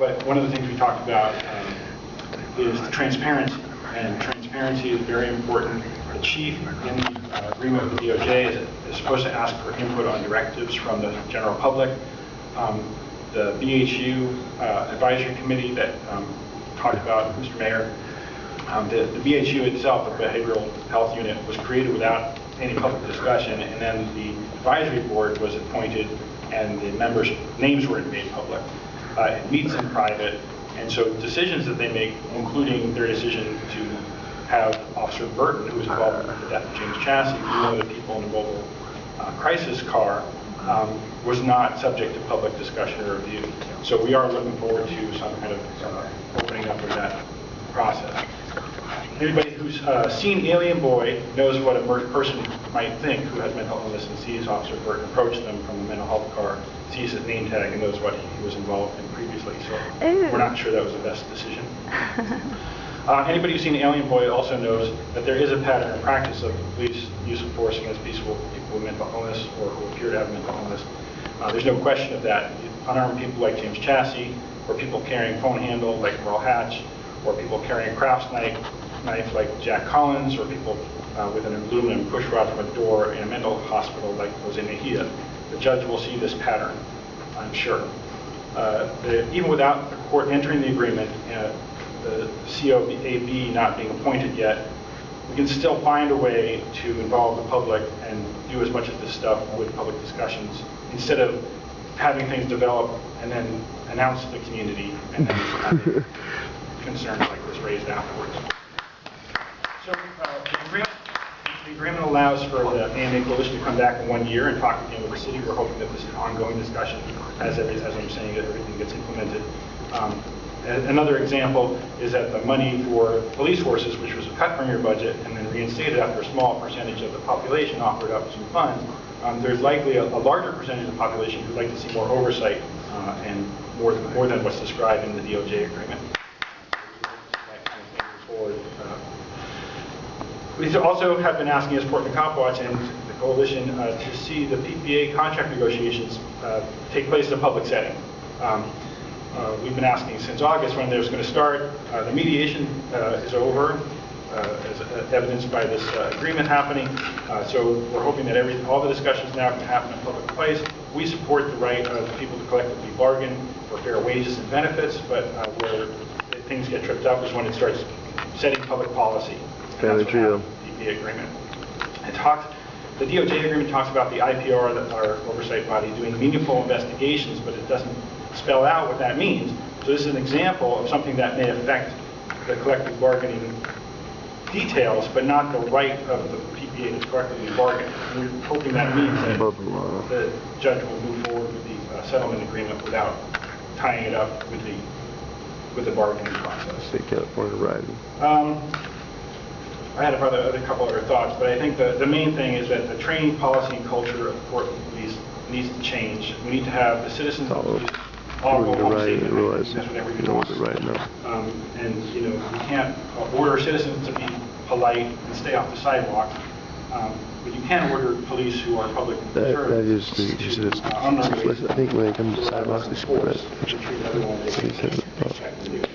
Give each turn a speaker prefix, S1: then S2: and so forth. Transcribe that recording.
S1: but one of the things we talked about is transparency, and transparency is very important. The chief, in the agreement with the DOJ, is supposed to ask for input on directives from the general public. The BHU advisory committee that talked about, Mr. Mayor, the BHU itself, the Behavioral Health Unit, was created without any public discussion, and then the advisory board was appointed, and the members' names weren't made public. It meets in private, and so decisions that they make, including their decision to have Officer Burton, who was involved with the death of James Chasse, one of the people in the mobile crisis car, was not subject to public discussion or review. So we are looking forward to some kind of opening up of that process. Anybody who's seen Alien Boy knows what a person might think who has mental illness and sees Officer Burton approach them from a mental health car, sees his name tag, and knows what he was involved in previously. So we're not sure that was the best decision. Anybody who's seen Alien Boy also knows that there is a pattern of practice of police use of force against peaceful people with mental illness or who appear to have mental illness. There's no question of that. Unarmed people like James Chasse, or people carrying phone handle like Merle Hatch, or people carrying a crafts knife like Jack Collins, or people with an aluminum push rod from a door in a mental hospital like Jose Mejia. The judge will see this pattern, I'm sure. Even without the court entering the agreement, the COAB not being appointed yet, we can still find a way to involve the public and do as much of this stuff with public discussions, instead of having things develop and then announce to the community and then having concerns like this raised afterwards. So the agreement allows for the AMA Coalition to come back in 1 year and talk again with the city. We're hoping that this is an ongoing discussion as I'm saying, that everything gets implemented. Another example is that the money for police forces, which was cut from your budget and then reinstated after a small percentage of the population offered up some funds, there's likely a larger percentage of the population who'd like to see more oversight and more than what's described in the DOJ agreement. We also have been asking as Port McCopwatch and the coalition to see the PPA contract negotiations take place in a public setting. We've been asking since August when there's going to start. The mediation is over, as evidenced by this agreement happening. So we're hoping that all the discussions now can happen in a public place. We support the right of people to collectively bargain for fair wages and benefits, but where things get tripped up is when it starts setting public policy.
S2: Fairly true.
S1: The DPA agreement. The DOJ agreement talks about the IPR, that our oversight body, doing meaningful investigations, but it doesn't spell out what that means. So this is an example of something that may affect the collective bargaining details, but not the right of the PPA to collectively bargain. We're hoping that means that the judge will move forward with the settlement agreement without tying it up with the bargaining process.
S2: State California riding.
S1: I had a couple other thoughts, but I think the main thing is that the training policy and culture of Port Police needs to change. We need to have the citizens of police all go home safe. That's what everybody wants. And you know, you can't order citizens to be polite and stay off the sidewalk, but you can order police who are public servants.
S2: I think when it comes to sidewalks, they should put it.